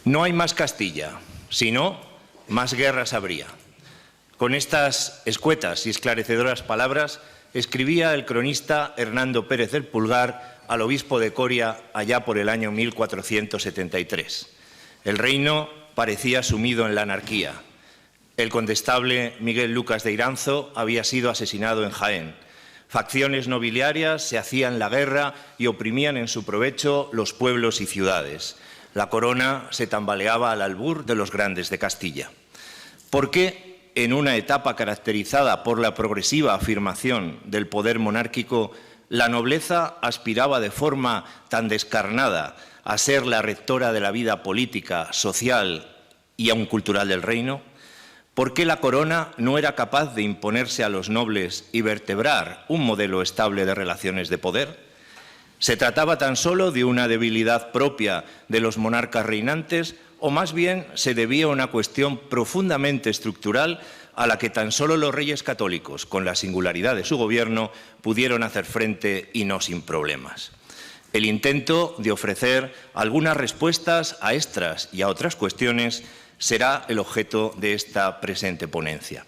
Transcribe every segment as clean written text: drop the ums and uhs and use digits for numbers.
No hay más Castilla, sino más guerras habría. Con estas escuetas y esclarecedoras palabras escribía el cronista Hernando Pérez del Pulgar al obispo de Coria allá por el año 1473. El reino parecía sumido en la anarquía. El condestable Miguel Lucas de Iranzo había sido asesinado en Jaén. Facciones nobiliarias se hacían la guerra y oprimían en su provecho los pueblos y ciudades. La corona se tambaleaba al albur de los grandes de Castilla. ¿Por qué, en una etapa caracterizada por la progresiva afirmación del poder monárquico, la nobleza aspiraba de forma tan descarnada a ser la rectora de la vida política, social y aun cultural del reino? ¿Por qué la corona no era capaz de imponerse a los nobles y vertebrar un modelo estable de relaciones de poder? ¿Se trataba tan solo de una debilidad propia de los monarcas reinantes o más bien se debía a una cuestión profundamente estructural a la que tan solo los reyes católicos, con la singularidad de su gobierno, pudieron hacer frente y no sin problemas? El intento de ofrecer algunas respuestas a estas y a otras cuestiones será el objeto de esta presente ponencia.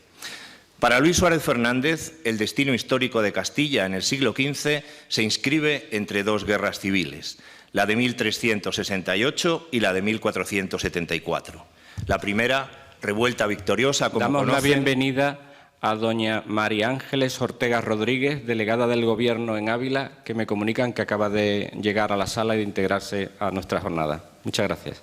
Para Luis Suárez Fernández, el destino histórico de Castilla en el siglo XV se inscribe entre dos guerras civiles, la de 1368 y la de 1474. La primera, revuelta victoriosa, como Damos conocen. la bienvenida a doña María Ángeles Ortega Rodríguez, delegada del Gobierno en Ávila, que me comunican que acaba de llegar a la sala y de integrarse a nuestra jornada. Muchas gracias.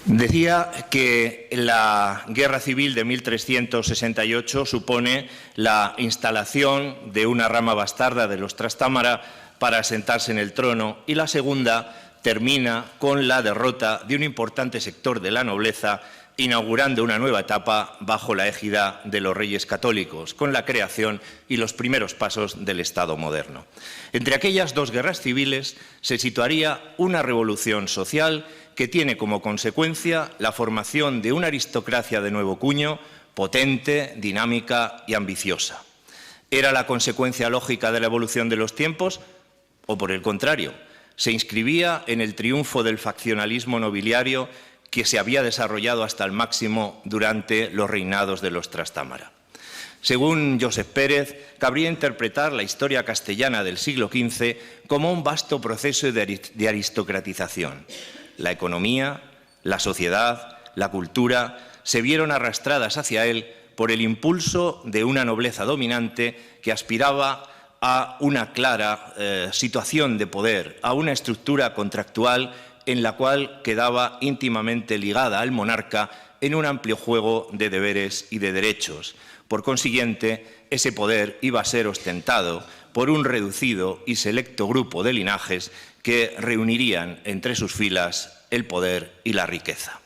Decía que la Guerra Civil de 1368 supone la instalación de una rama bastarda de los Trastámara para asentarse en el trono, y la segunda termina con la derrota de un importante sector de la nobleza, inaugurando una nueva etapa bajo la égida de los reyes católicos, con la creación y los primeros pasos del Estado moderno. Entre aquellas dos guerras civiles se situaría una revolución social que tiene como consecuencia la formación de una aristocracia de nuevo cuño, potente, dinámica y ambiciosa. ¿Era la consecuencia lógica de la evolución de los tiempos o, por el contrario, se inscribía en el triunfo del faccionalismo nobiliario que se había desarrollado hasta el máximo durante los reinados de los Trastámara? Según Josep Pérez, cabría interpretar la historia castellana del siglo XV como un vasto proceso de aristocratización. La economía, la sociedad, la cultura se vieron arrastradas hacia él por el impulso de una nobleza dominante que aspiraba a una clara situación de poder, a una estructura contractual en la cual quedaba íntimamente ligada al monarca en un amplio juego de deberes y de derechos. Por consiguiente, ese poder iba a ser ostentado por un reducido y selecto grupo de linajes que reunirían entre sus filas el poder y la riqueza.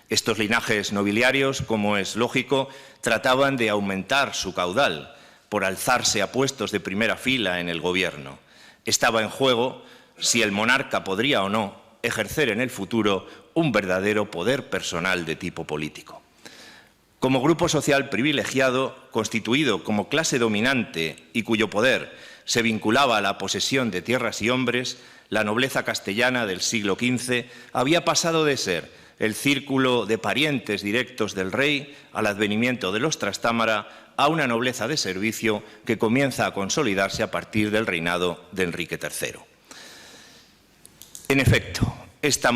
Estos linajes nobiliarios, como es lógico, trataban de aumentar su caudal por alzarse a puestos de primera fila en el gobierno. Estaba en juego si el monarca podría o no ejercer en el futuro un verdadero poder personal de tipo político. Como grupo social privilegiado, constituido como clase dominante y cuyo poder se vinculaba a la posesión de tierras y hombres, la nobleza castellana del siglo XV había pasado de ser el círculo de parientes directos del rey al advenimiento de los Trastámara a una nobleza de servicio que comienza a consolidarse a partir del reinado de Enrique III. En efecto, esta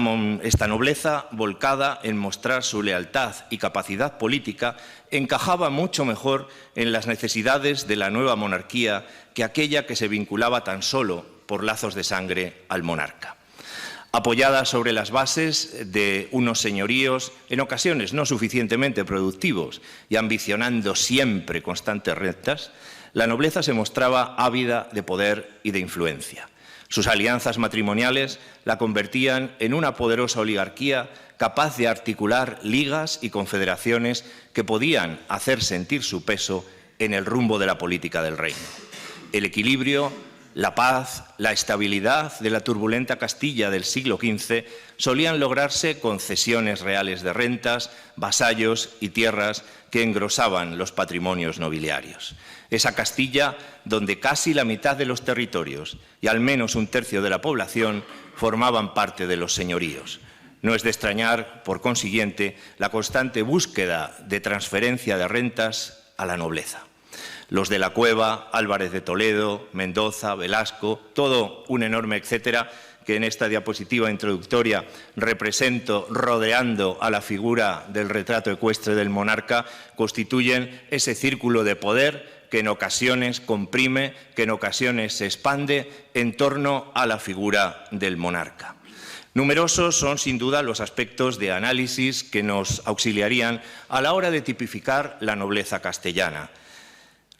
nobleza, volcada en mostrar su lealtad y capacidad política, encajaba mucho mejor en las necesidades de la nueva monarquía que aquella que se vinculaba tan solo por lazos de sangre al monarca. Apoyada sobre las bases de unos señoríos, en ocasiones no suficientemente productivos y ambicionando siempre constantes rentas, la nobleza se mostraba ávida de poder y de influencia. Sus alianzas matrimoniales la convertían en una poderosa oligarquía capaz de articular ligas y confederaciones que podían hacer sentir su peso en el rumbo de la política del reino. El equilibrio La paz, la estabilidad de la turbulenta Castilla del siglo XV solían lograrse con cesiones reales de rentas, vasallos y tierras que engrosaban los patrimonios nobiliarios. Esa Castilla donde casi la mitad de los territorios y al menos un tercio de la población formaban parte de los señoríos. No es de extrañar, por consiguiente, la constante búsqueda de transferencia de rentas a la nobleza. Los de la Cueva, Álvarez de Toledo, Mendoza, Velasco, todo un enorme etcétera que en esta diapositiva introductoria represento rodeando a la figura del retrato ecuestre del monarca, constituyen ese círculo de poder que en ocasiones comprime, que en ocasiones se expande en torno a la figura del monarca. Numerosos son, sin duda, los aspectos de análisis que nos auxiliarían a la hora de tipificar la nobleza castellana.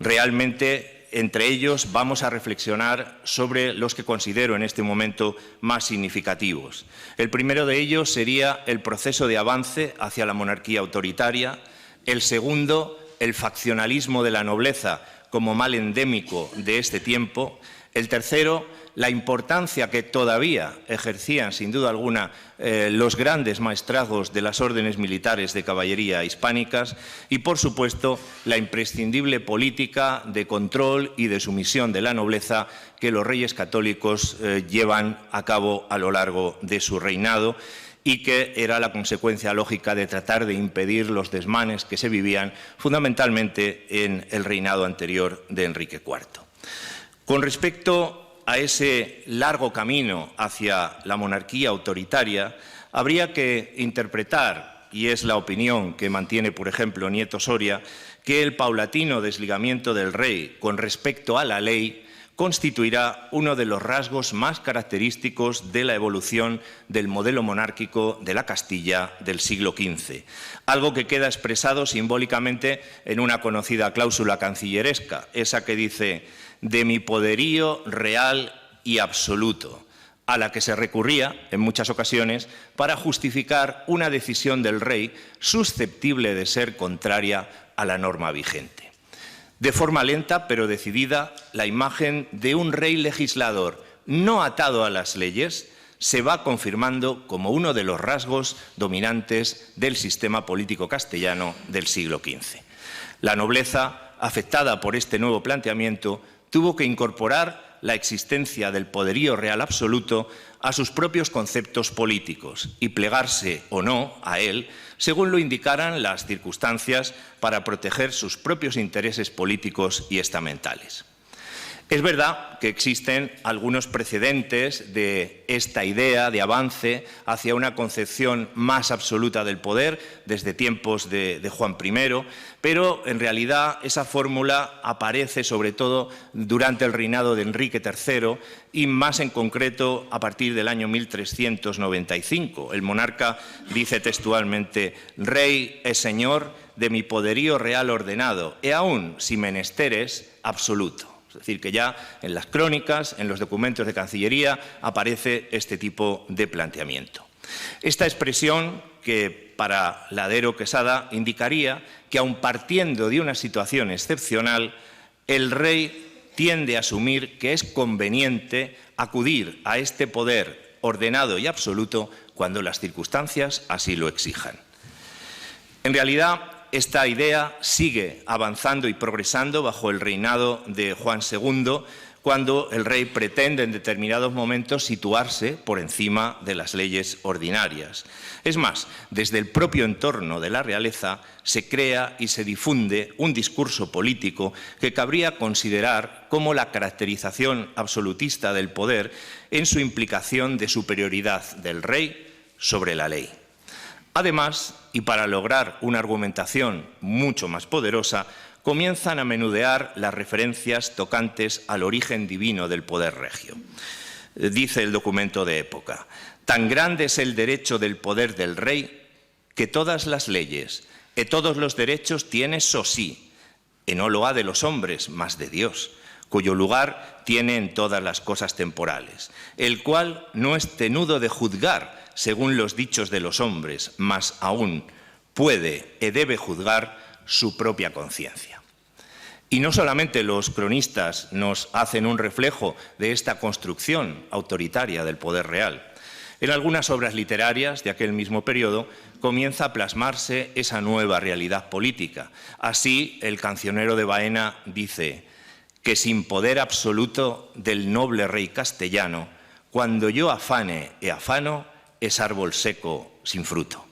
Realmente, entre ellos, vamos a reflexionar sobre los que considero en este momento más significativos. El primero de ellos sería el proceso de avance hacia la monarquía autoritaria. El segundo, el faccionalismo de la nobleza como mal endémico de este tiempo. El tercero, la importancia que todavía ejercían, sin duda alguna, los grandes maestrazgos de las órdenes militares de caballería hispánicas y, por supuesto, la imprescindible política de control y de sumisión de la nobleza que los reyes católicos llevan a cabo a lo largo de su reinado y que era la consecuencia lógica de tratar de impedir los desmanes que se vivían fundamentalmente en el reinado anterior de Enrique IV. Con respecto a ese largo camino hacia la monarquía autoritaria, habría que interpretar, y es la opinión que mantiene, por ejemplo, Nieto Soria, que el paulatino desligamiento del rey con respecto a la ley constituirá uno de los rasgos más característicos de la evolución del modelo monárquico de la Castilla del siglo XV, algo que queda expresado simbólicamente en una conocida cláusula cancilleresca, esa que dice «de mi poderío real y absoluto», a la que se recurría en muchas ocasiones para justificar una decisión del rey susceptible de ser contraria a la norma vigente. De forma lenta pero decidida, la imagen de un rey legislador no atado a las leyes se va confirmando como uno de los rasgos dominantes del sistema político castellano del siglo XV. La nobleza, afectada por este nuevo planteamiento, tuvo que incorporar la existencia del poderío real absoluto a sus propios conceptos políticos y plegarse o no a él según lo indicaran las circunstancias para proteger sus propios intereses políticos y estamentales. Es verdad que existen algunos precedentes de esta idea de avance hacia una concepción más absoluta del poder desde tiempos de Juan I, pero en realidad esa fórmula aparece sobre todo durante el reinado de Enrique III y más en concreto a partir del año 1395. El monarca dice textualmente: «Rey es señor de mi poderío real ordenado, e aún si menesteres absoluto». Es decir, que ya en las crónicas, en los documentos de Cancillería, aparece este tipo de planteamiento. Esta expresión, que para Ladero Quesada indicaría que, aun partiendo de una situación excepcional, el rey tiende a asumir que es conveniente acudir a este poder ordenado y absoluto cuando las circunstancias así lo exijan. En realidad, esta idea sigue avanzando y progresando bajo el reinado de Juan II, cuando el rey pretende en determinados momentos situarse por encima de las leyes ordinarias. Es más, desde el propio entorno de la realeza se crea y se difunde un discurso político que cabría considerar como la caracterización absolutista del poder en su implicación de superioridad del rey sobre la ley. Además, y para lograr una argumentación mucho más poderosa, comienzan a menudear las referencias tocantes al origen divino del poder regio. Dice el documento de época: «Tan grande es el derecho del poder del rey, que todas las leyes e todos los derechos tiene sosí, e no lo ha de los hombres, mas de Dios, cuyo lugar tiene en todas las cosas temporales, el cual no es tenudo de juzgar según los dichos de los hombres, mas aún puede e debe juzgar su propia conciencia». Y no solamente los cronistas nos hacen un reflejo de esta construcción autoritaria del poder real. En algunas obras literarias de aquel mismo periodo comienza a plasmarse esa nueva realidad política. Así, el cancionero de Baena dice que sin poder absoluto del noble rey castellano, cuando yo afane e afano, es árbol seco sin fruto.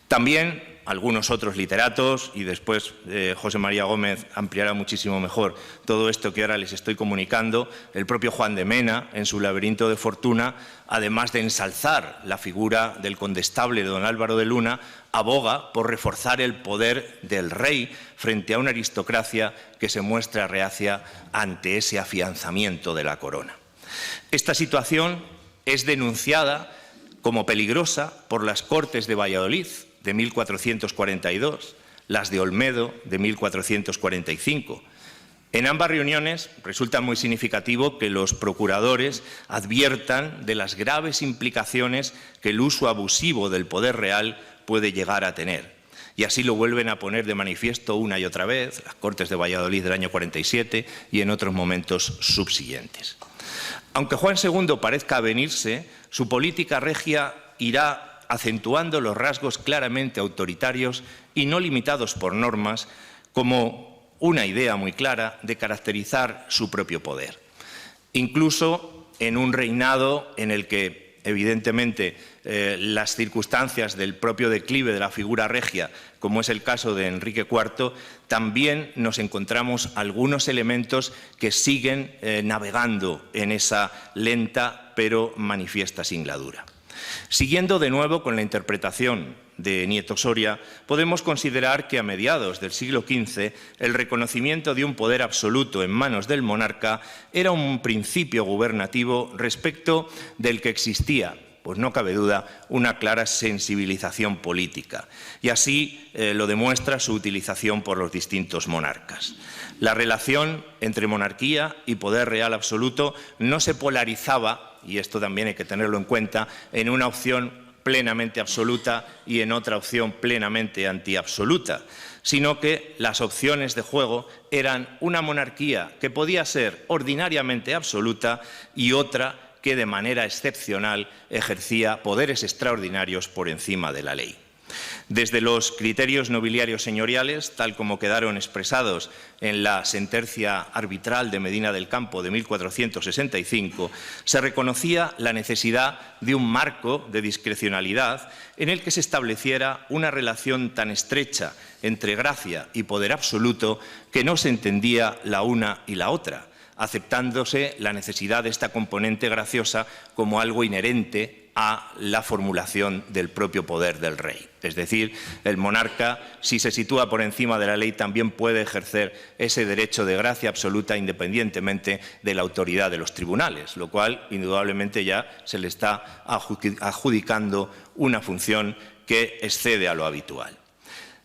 También algunos otros literatos, y después José María Gómez ampliará muchísimo mejor todo esto que ahora les estoy comunicando, el propio Juan de Mena, en su Laberinto de Fortuna, además de ensalzar la figura del condestable don Álvaro de Luna, aboga por reforzar el poder del rey frente a una aristocracia que se muestra reacia ante ese afianzamiento de la corona. Esta situación es denunciada como peligrosa por las Cortes de Valladolid de 1442, las de Olmedo de 1445. En ambas reuniones resulta muy significativo que los procuradores adviertan de las graves implicaciones que el uso abusivo del poder real puede llegar a tener. Y así lo vuelven a poner de manifiesto una y otra vez, las Cortes de Valladolid del año 47 y en otros momentos subsiguientes. Aunque Juan II parezca avenirse, su política regia irá acentuando los rasgos claramente autoritarios y no limitados por normas, como una idea muy clara de caracterizar su propio poder. Incluso en un reinado en el que, evidentemente, las circunstancias del propio declive de la figura regia, como es el caso de Enrique IV, también nos encontramos algunos elementos que siguen navegando en esa lenta pero manifiesta singladura. Siguiendo de nuevo con la interpretación de Nieto Soria, podemos considerar que a mediados del siglo XV el reconocimiento de un poder absoluto en manos del monarca era un principio gubernativo respecto del que existía, pues no cabe duda, una clara sensibilización política. Y así lo demuestra su utilización por los distintos monarcas. La relación entre monarquía y poder real absoluto no se polarizaba, y esto también hay que tenerlo en cuenta, en una opción plenamente absoluta y en otra opción plenamente antiabsoluta, sino que las opciones de juego eran una monarquía que podía ser ordinariamente absoluta y otra que de manera excepcional ejercía poderes extraordinarios por encima de la ley. Desde los criterios nobiliarios señoriales, tal como quedaron expresados en la sentencia arbitral de Medina del Campo de 1465, se reconocía la necesidad de un marco de discrecionalidad en el que se estableciera una relación tan estrecha entre gracia y poder absoluto que no se entendía la una y la otra, aceptándose la necesidad de esta componente graciosa como algo inherente a la formulación del propio poder del rey. Es decir, el monarca, si se sitúa por encima de la ley, también puede ejercer ese derecho de gracia absoluta independientemente de la autoridad de los tribunales, lo cual indudablemente ya se le está adjudicando una función que excede a lo habitual.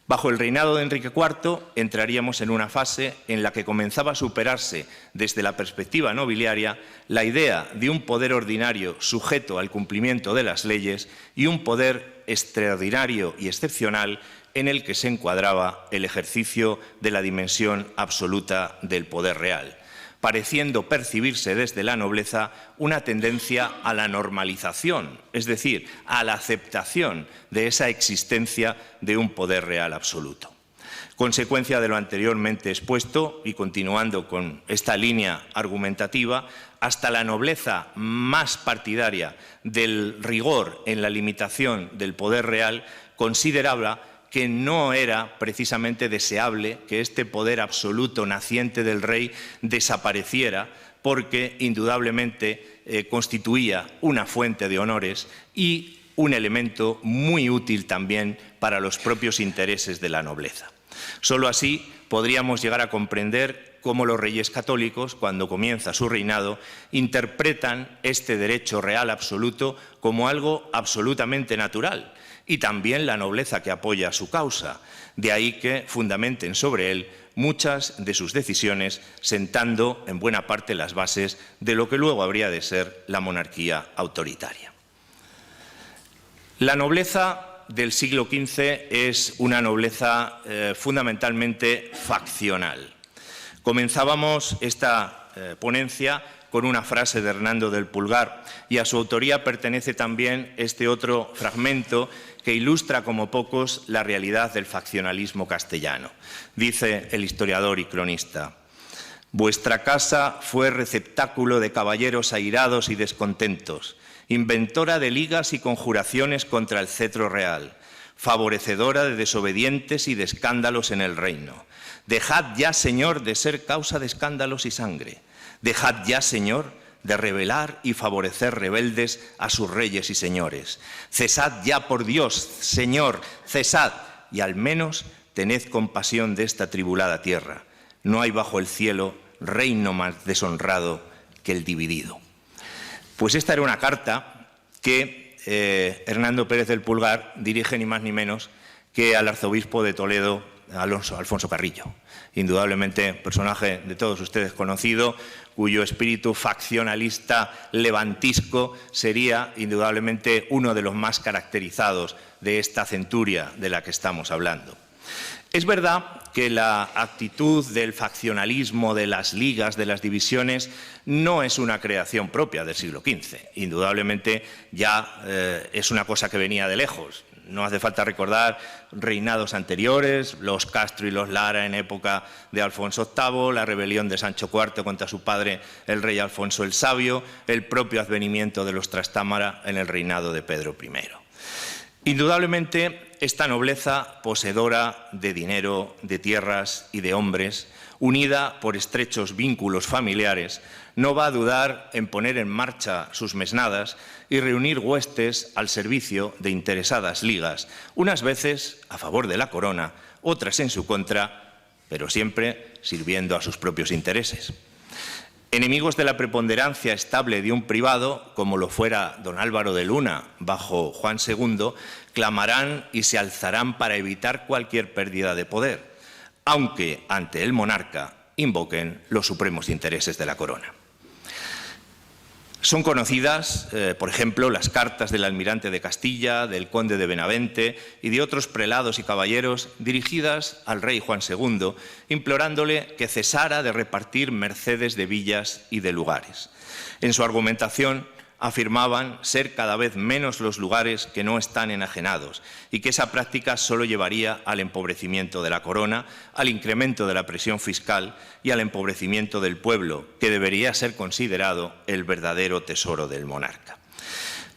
Bajo el reinado de Enrique IV entraríamos en una fase en la que comenzaba a superarse desde la perspectiva nobiliaria la idea de un poder ordinario sujeto al cumplimiento de las leyes y un poder extraordinario y excepcional en el que se encuadraba el ejercicio de la dimensión absoluta del poder real, pareciendo percibirse desde la nobleza una tendencia a la normalización, es decir, a la aceptación de esa existencia de un poder real absoluto. Consecuencia de lo anteriormente expuesto, y continuando con esta línea argumentativa, hasta la nobleza más partidaria del rigor en la limitación del poder real consideraba que no era precisamente deseable que este poder absoluto naciente del rey desapareciera, porque indudablemente constituía una fuente de honores y un elemento muy útil también para los propios intereses de la nobleza. Solo así podríamos llegar a comprender cómo los reyes católicos, cuando comienza su reinado, interpretan este derecho real absoluto como algo absolutamente natural, y también la nobleza que apoya su causa. De ahí que fundamenten sobre él muchas de sus decisiones, sentando en buena parte las bases de lo que luego habría de ser la monarquía autoritaria. La nobleza del siglo XV es una nobleza fundamentalmente faccional. Comenzábamos esta ponencia con una frase de Hernando del Pulgar, y a su autoría pertenece también este otro fragmento que ilustra como pocos la realidad del faccionalismo castellano. Dice el historiador y cronista: «Vuestra casa fue receptáculo de caballeros airados y descontentos, inventora de ligas y conjuraciones contra el cetro real, favorecedora de desobedientes y de escándalos en el reino. Dejad ya, Señor, de ser causa de escándalos y sangre. Dejad ya, Señor, de rebelar y favorecer rebeldes a sus reyes y señores. Cesad ya, por Dios, Señor, cesad, y al menos tened compasión de esta tribulada tierra. No hay bajo el cielo reino más deshonrado que el dividido». Pues esta era una carta que Hernando Pérez del Pulgar dirige ni más ni menos que al arzobispo de Toledo, Alfonso Carrillo. Indudablemente personaje de todos ustedes conocido, cuyo espíritu faccionalista levantisco sería indudablemente uno de los más caracterizados de esta centuria de la que estamos hablando. Es verdad que la actitud del faccionalismo, de las ligas, de las divisiones, no es una creación propia del siglo XV. Indudablemente ya es una cosa que venía de lejos. No hace falta recordar reinados anteriores, los Castro y los Lara en época de Alfonso VIII, la rebelión de Sancho IV contra su padre, el rey Alfonso el Sabio, el propio advenimiento de los Trastámara en el reinado de Pedro I. Indudablemente, esta nobleza poseedora de dinero, de tierras y de hombres, unida por estrechos vínculos familiares, no va a dudar en poner en marcha sus mesnadas y reunir huestes al servicio de interesadas ligas, unas veces a favor de la corona, otras en su contra, pero siempre sirviendo a sus propios intereses. Enemigos de la preponderancia estable de un privado, como lo fuera don Álvaro de Luna bajo Juan II, clamarán y se alzarán para evitar cualquier pérdida de poder, aunque ante el monarca invoquen los supremos intereses de la corona. Son conocidas, por ejemplo, las cartas del almirante de Castilla, del conde de Benavente y de otros prelados y caballeros dirigidas al rey Juan II, implorándole que cesara de repartir mercedes de villas y de lugares. En su argumentación afirmaban ser cada vez menos los lugares que no están enajenados y que esa práctica solo llevaría al empobrecimiento de la corona, al incremento de la presión fiscal y al empobrecimiento del pueblo, que debería ser considerado el verdadero tesoro del monarca.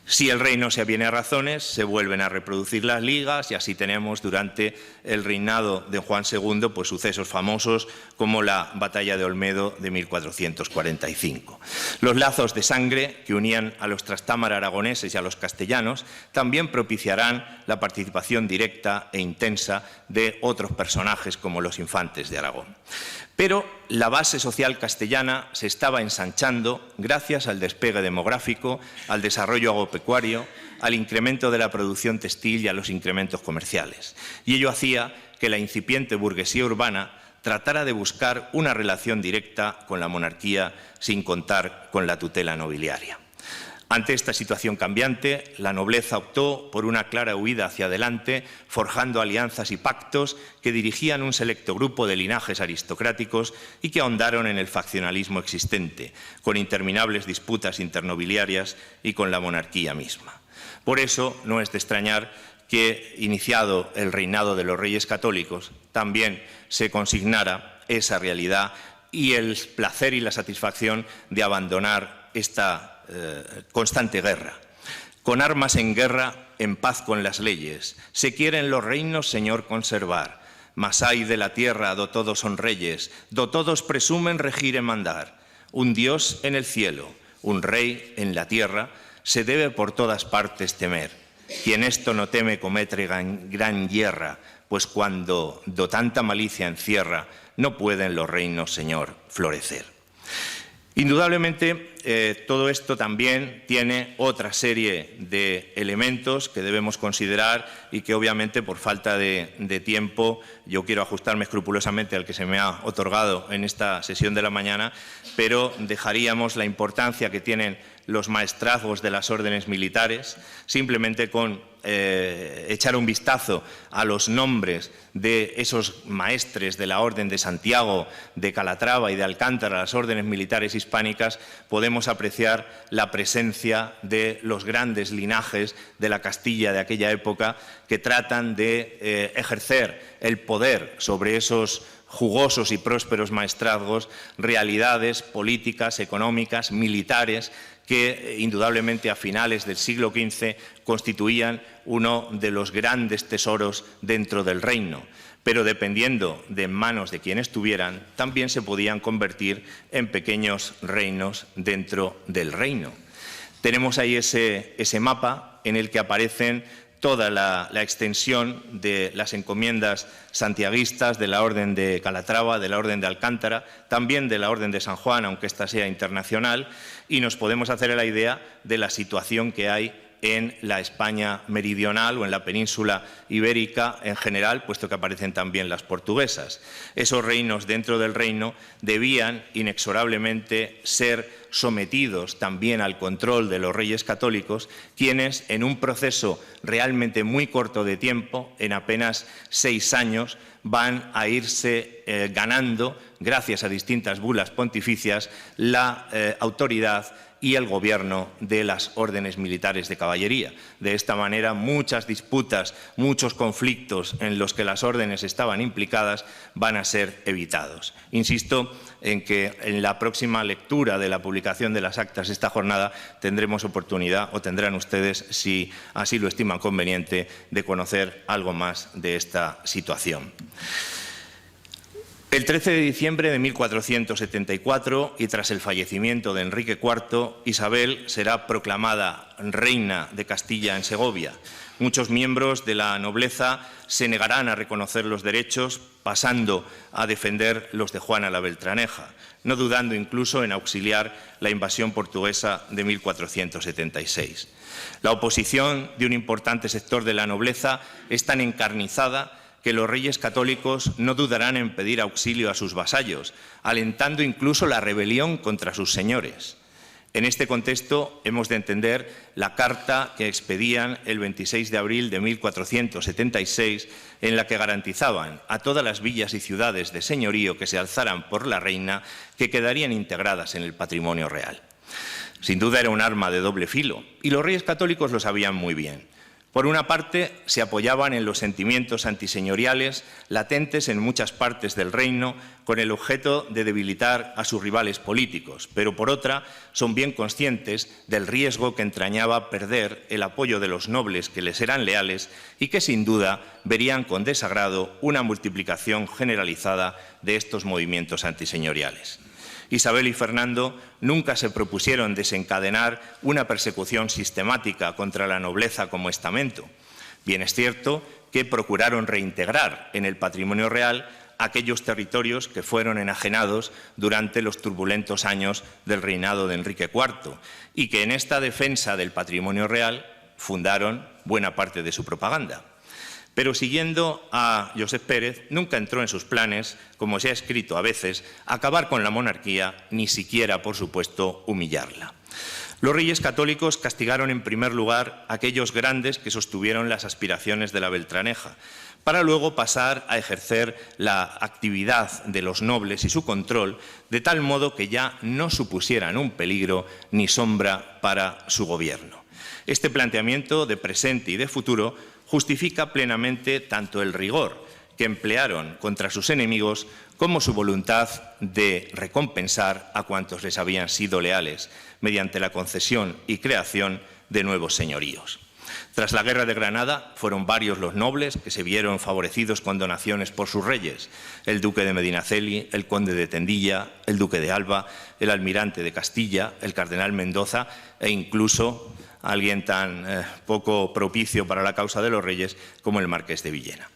Si el rey no se aviene a razones, se vuelven a reproducir las ligas y así tenemos durante el reinado de Juan II pues, sucesos famosos como la batalla de Olmedo de 1445. Los lazos de sangre que unían a los Trastámara aragoneses y a los castellanos también propiciarán la participación directa e intensa de otros personajes como los infantes de Aragón. Pero la base social castellana se estaba ensanchando gracias al despegue demográfico, al desarrollo agropecuario, al incremento de la producción textil y a los incrementos comerciales. Y ello hacía que la incipiente burguesía urbana tratara de buscar una relación directa con la monarquía sin contar con la tutela nobiliaria. Ante esta situación cambiante, la nobleza optó por una clara huida hacia adelante, forjando alianzas y pactos que dirigían un selecto grupo de linajes aristocráticos y que ahondaron en el faccionalismo existente, con interminables disputas internobiliarias y con la monarquía misma. Por eso, no es de extrañar que, iniciado el reinado de los Reyes Católicos, también se consignara esa realidad y el placer y la satisfacción de abandonar esta constante guerra. Con armas en guerra, en paz con las leyes, se quieren los reinos, Señor, conservar. Mas ay de la tierra, do todos son reyes, do todos presumen regir y mandar. Un Dios en el cielo, un rey en la tierra, se debe por todas partes temer. Quien esto no teme comete gran guerra, pues cuando do tanta malicia encierra, no pueden los reinos, Señor, florecer. Indudablemente, todo esto también tiene otra serie de elementos que debemos considerar y que obviamente por falta de tiempo yo quiero ajustarme escrupulosamente al que se me ha otorgado en esta sesión de la mañana, pero dejaríamos la importancia que tienen los maestrazgos de las órdenes militares. Simplemente con echar un vistazo a los nombres de esos maestres de la Orden de Santiago, de Calatrava y de Alcántara, las órdenes militares hispánicas, podemos apreciar la presencia de los grandes linajes de la Castilla de aquella época que tratan de ejercer el poder sobre esos jugosos y prósperos maestrazgos, realidades políticas, económicas, militares, que indudablemente a finales del siglo XV constituían uno de los grandes tesoros dentro del reino. Pero dependiendo de manos de quien estuvieran, también se podían convertir en pequeños reinos dentro del reino. Tenemos ahí ese mapa en el que aparecen toda la extensión de las encomiendas santiaguistas de la Orden de Calatrava, de la Orden de Alcántara, también de la Orden de San Juan, aunque esta sea internacional, y nos podemos hacer la idea de la situación que hay en la España meridional o en la península ibérica en general, puesto que aparecen también las portuguesas. Esos reinos dentro del reino debían inexorablemente ser sometidos también al control de los reyes católicos, quienes en un proceso realmente muy corto de tiempo, en apenas 6 años, van a irse ganando, gracias a distintas bulas pontificias, la autoridad y el gobierno de las órdenes militares de caballería. De esta manera, muchas disputas, muchos conflictos en los que las órdenes estaban implicadas van a ser evitados. Insisto en que en la próxima lectura de la publicación de las actas de esta jornada tendremos oportunidad, o tendrán ustedes, si así lo estiman conveniente, de conocer algo más de esta situación. El 13 de diciembre de 1474, y tras el fallecimiento de Enrique IV, Isabel será proclamada reina de Castilla en Segovia. Muchos miembros de la nobleza se negarán a reconocer los derechos, pasando a defender los de Juana la Beltraneja, no dudando incluso en auxiliar la invasión portuguesa de 1476. La oposición de un importante sector de la nobleza es tan encarnizada que los reyes católicos no dudarán en pedir auxilio a sus vasallos, alentando incluso la rebelión contra sus señores. En este contexto hemos de entender la carta que expedían el 26 de abril de 1476, en la que garantizaban a todas las villas y ciudades de señorío que se alzaran por la reina que quedarían integradas en el patrimonio real. Sin duda era un arma de doble filo, y los reyes católicos lo sabían muy bien. Por una parte, se apoyaban en los sentimientos antiseñoriales latentes en muchas partes del reino con el objeto de debilitar a sus rivales políticos, pero por otra, son bien conscientes del riesgo que entrañaba perder el apoyo de los nobles que les eran leales y que sin duda verían con desagrado una multiplicación generalizada de estos movimientos antiseñoriales. Isabel y Fernando nunca se propusieron desencadenar una persecución sistemática contra la nobleza como estamento. Bien es cierto que procuraron reintegrar en el patrimonio real aquellos territorios que fueron enajenados durante los turbulentos años del reinado de Enrique IV y que en esta defensa del patrimonio real fundaron buena parte de su propaganda. Pero siguiendo a Josep Pérez, nunca entró en sus planes, como se ha escrito a veces, acabar con la monarquía, ni siquiera, por supuesto, humillarla. Los reyes católicos castigaron en primer lugar a aquellos grandes que sostuvieron las aspiraciones de la Beltraneja, para luego pasar a ejercer la actividad de los nobles y su control, de tal modo que ya no supusieran un peligro ni sombra para su gobierno. Este planteamiento de presente y de futuro justifica plenamente tanto el rigor que emplearon contra sus enemigos como su voluntad de recompensar a cuantos les habían sido leales mediante la concesión y creación de nuevos señoríos. Tras la Guerra de Granada, fueron varios los nobles que se vieron favorecidos con donaciones por sus reyes: el duque de Medinaceli, el conde de Tendilla, el duque de Alba, el almirante de Castilla, el cardenal Mendoza e incluso alguien tan poco propicio para la causa de los reyes como el marqués de Villena.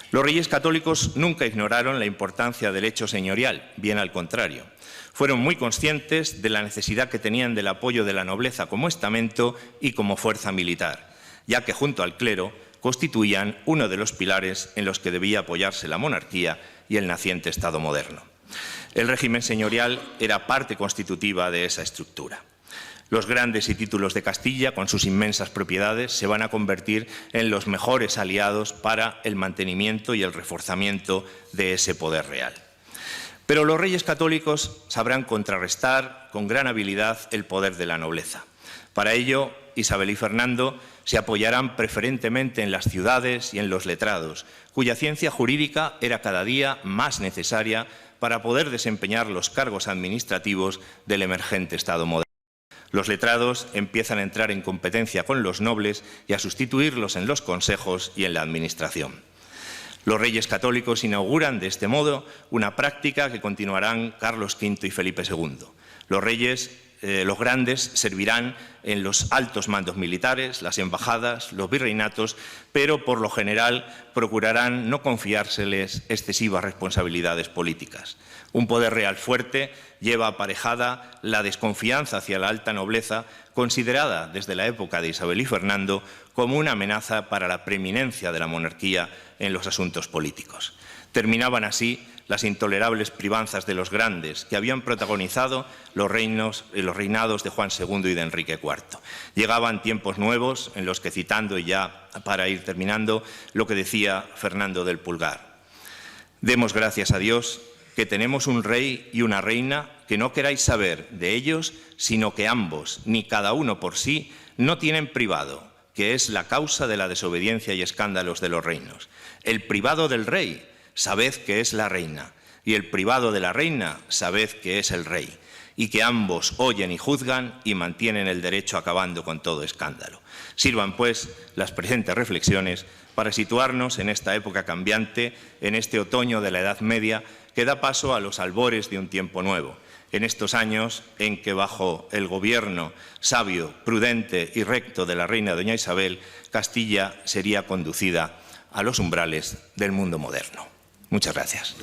Los reyes católicos nunca ignoraron la importancia del hecho señorial, bien al contrario. Fueron muy conscientes de la necesidad que tenían del apoyo de la nobleza como estamento y como fuerza militar, ya que junto al clero constituían uno de los pilares en los que debía apoyarse la monarquía y el naciente Estado moderno. El régimen señorial era parte constitutiva de esa estructura. Los grandes y títulos de Castilla, con sus inmensas propiedades, se van a convertir en los mejores aliados para el mantenimiento y el reforzamiento de ese poder real. Pero los reyes católicos sabrán contrarrestar con gran habilidad el poder de la nobleza. Para ello, Isabel y Fernando se apoyarán preferentemente en las ciudades y en los letrados, cuya ciencia jurídica era cada día más necesaria para poder desempeñar los cargos administrativos del emergente Estado moderno. Los letrados empiezan a entrar en competencia con los nobles y a sustituirlos en los consejos y en la administración. Los reyes católicos inauguran de este modo una práctica que continuarán Carlos V y Felipe II. Los grandes servirán en los altos mandos militares, las embajadas, los virreinatos, pero por lo general procurarán no confiárseles excesivas responsabilidades políticas. Un poder real fuerte lleva aparejada la desconfianza hacia la alta nobleza, considerada desde la época de Isabel y Fernando como una amenaza para la preeminencia de la monarquía en los asuntos políticos. Terminaban así las intolerables privanzas de los grandes que habían protagonizado los reinados de Juan II y de Enrique IV. Llegaban tiempos nuevos en los que, citando y ya para ir terminando, lo que decía Fernando del Pulgar: demos gracias a Dios que tenemos un rey y una reina que no queráis saber de ellos, sino que ambos, ni cada uno por sí, no tienen privado, que es la causa de la desobediencia y escándalos de los reinos. El privado del rey, sabed que es la reina, y el privado de la reina, sabed que es el rey, y que ambos oyen y juzgan y mantienen el derecho acabando con todo escándalo. Sirvan, pues, las presentes reflexiones para situarnos en esta época cambiante, en este otoño de la Edad Media, que da paso a los albores de un tiempo nuevo, en estos años en que, bajo el gobierno sabio, prudente y recto de la reina doña Isabel, Castilla sería conducida a los umbrales del mundo moderno. Muchas gracias.